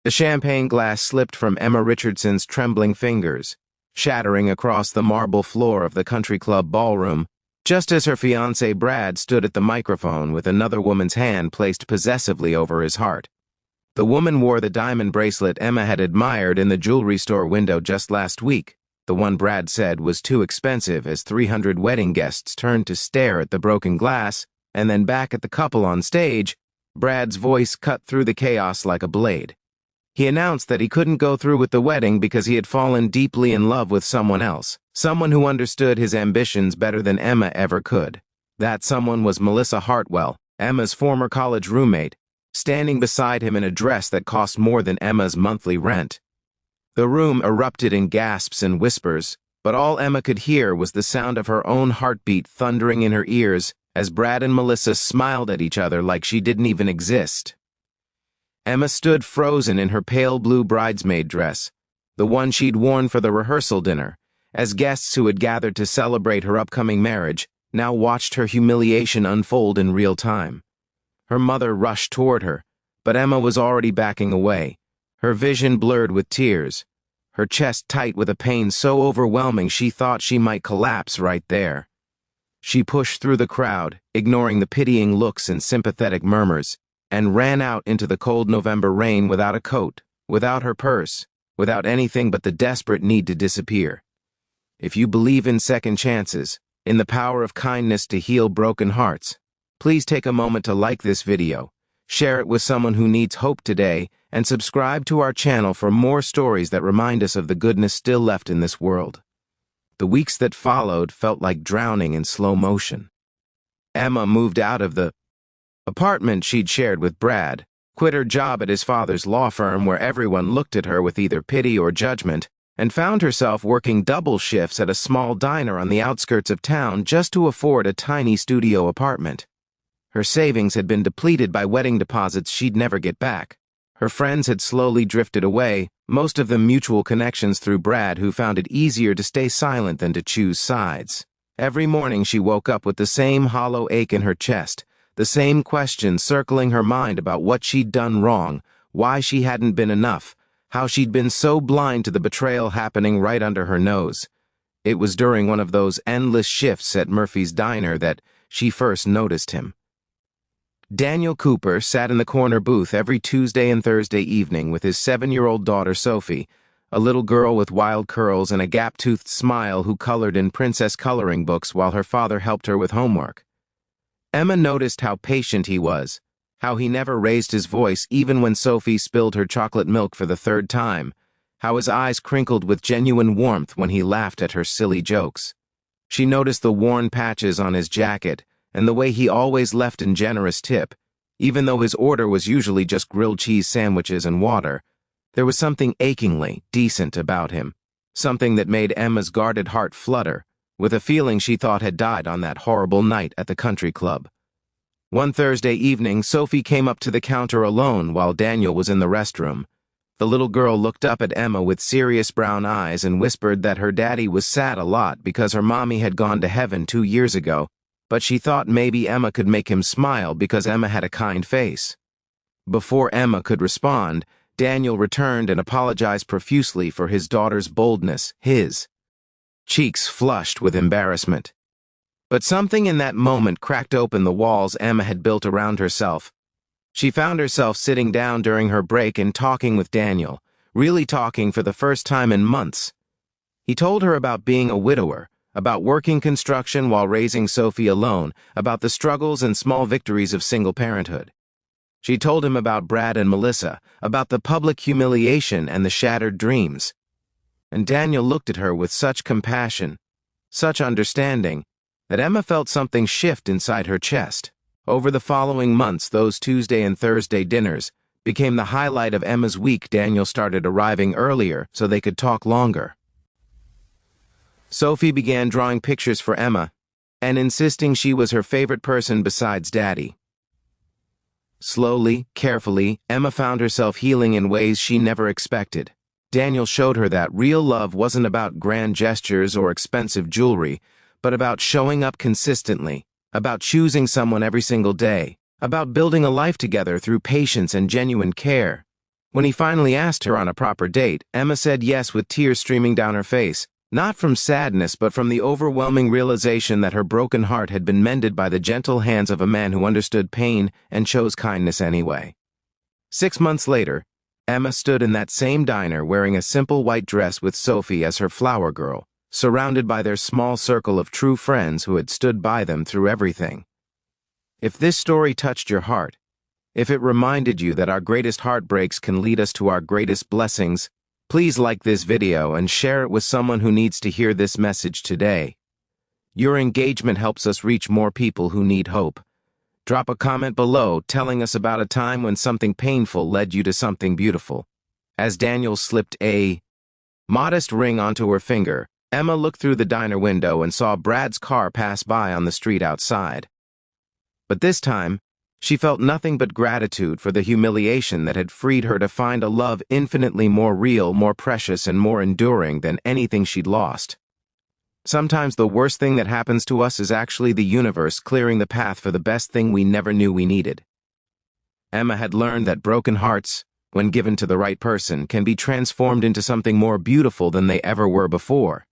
The champagne glass slipped from Emma Richardson's trembling fingers, shattering across the marble floor of the country club ballroom, just as her fiancé Brad stood at the microphone with another woman's hand placed possessively over his heart. The woman wore the diamond bracelet Emma had admired in the jewelry store window just last week, the one Brad said was too expensive as 300 wedding guests turned to stare at the broken glass, and then back at the couple on stage. Brad's voice cut through the chaos like a blade. He announced that he couldn't go through with the wedding because he had fallen deeply in love with someone else, someone who understood his ambitions better than Emma ever could. That someone was Melissa Hartwell, Emma's former college roommate, standing beside him in a dress that cost more than Emma's monthly rent. The room erupted in gasps and whispers, but all Emma could hear was the sound of her own heartbeat thundering in her ears as Brad and Melissa smiled at each other like she didn't even exist. Emma stood frozen in her pale blue bridesmaid dress, the one she'd worn for the rehearsal dinner, as guests who had gathered to celebrate her upcoming marriage now watched her humiliation unfold in real time. Her mother rushed toward her, but Emma was already backing away, her vision blurred with tears, her chest tight with a pain so overwhelming she thought she might collapse right there. She pushed through the crowd, ignoring the pitying looks and sympathetic murmurs, and ran out into the cold November rain without a coat, without her purse, without anything but the desperate need to disappear. If you believe in second chances, in the power of kindness to heal broken hearts, please take a moment to like this video, share it with someone who needs hope today, and subscribe to our channel for more stories that remind us of the goodness still left in this world. The weeks that followed felt like drowning in slow motion. Emma moved out of the apartment she'd shared with Brad, quit her job at his father's law firm where everyone looked at her with either pity or judgment, and found herself working double shifts at a small diner on the outskirts of town just to afford a tiny studio apartment. Her savings had been depleted by wedding deposits she'd never get back. Her friends had slowly drifted away, most of them mutual connections through Brad who found it easier to stay silent than to choose sides. Every morning she woke up with the same hollow ache in her chest, the same questions circling her mind about what she'd done wrong, why she hadn't been enough, how she'd been so blind to the betrayal happening right under her nose. It was during one of those endless shifts at Murphy's Diner that she first noticed him. Daniel Cooper sat in the corner booth every Tuesday and Thursday evening with his 7-year-old daughter Sophie, a little girl with wild curls and a gap-toothed smile who colored in princess coloring books while her father helped her with homework. Emma noticed how patient he was, how he never raised his voice even when Sophie spilled her chocolate milk for the 3rd time, how his eyes crinkled with genuine warmth when he laughed at her silly jokes. She noticed the worn patches on his jacket and the way he always left a generous tip, even though his order was usually just grilled cheese sandwiches and water. There was something achingly decent about him, something that made Emma's guarded heart flutter, with a feeling she thought had died on that horrible night at the country club. One Thursday evening, Sophie came up to the counter alone while Daniel was in the restroom. The little girl looked up at Emma with serious brown eyes and whispered that her daddy was sad a lot because her mommy had gone to heaven 2 years ago, but she thought maybe Emma could make him smile because Emma had a kind face. Before Emma could respond, Daniel returned and apologized profusely for his daughter's boldness, his cheeks flushed with embarrassment. But something in that moment cracked open the walls Emma had built around herself. She found herself sitting down during her break and talking with Daniel, really talking for the first time in months. He told her about being a widower, about working construction while raising Sophie alone, about the struggles and small victories of single parenthood. She told him about Brad and Melissa, about the public humiliation and the shattered dreams. And Daniel looked at her with such compassion, such understanding, that Emma felt something shift inside her chest. Over the following months, those Tuesday and Thursday dinners became the highlight of Emma's week. Daniel started arriving earlier so they could talk longer. Sophie began drawing pictures for Emma and insisting she was her favorite person besides Daddy. Slowly, carefully, Emma found herself healing in ways she never expected. Daniel showed her that real love wasn't about grand gestures or expensive jewelry, but about showing up consistently, about choosing someone every single day, about building a life together through patience and genuine care. When he finally asked her on a proper date, Emma said yes with tears streaming down her face, not from sadness but from the overwhelming realization that her broken heart had been mended by the gentle hands of a man who understood pain and chose kindness anyway. 6 months later, Emma stood in that same diner wearing a simple white dress with Sophie as her flower girl, surrounded by their small circle of true friends who had stood by them through everything. If this story touched your heart, if it reminded you that our greatest heartbreaks can lead us to our greatest blessings, please like this video and share it with someone who needs to hear this message today. Your engagement helps us reach more people who need hope. Drop a comment below telling us about a time when something painful led you to something beautiful. As Daniel slipped a modest ring onto her finger, Emma looked through the diner window and saw Brad's car pass by on the street outside. But this time, she felt nothing but gratitude for the humiliation that had freed her to find a love infinitely more real, more precious, and more enduring than anything she'd lost. Sometimes the worst thing that happens to us is actually the universe clearing the path for the best thing we never knew we needed. Emma had learned that broken hearts, when given to the right person, can be transformed into something more beautiful than they ever were before.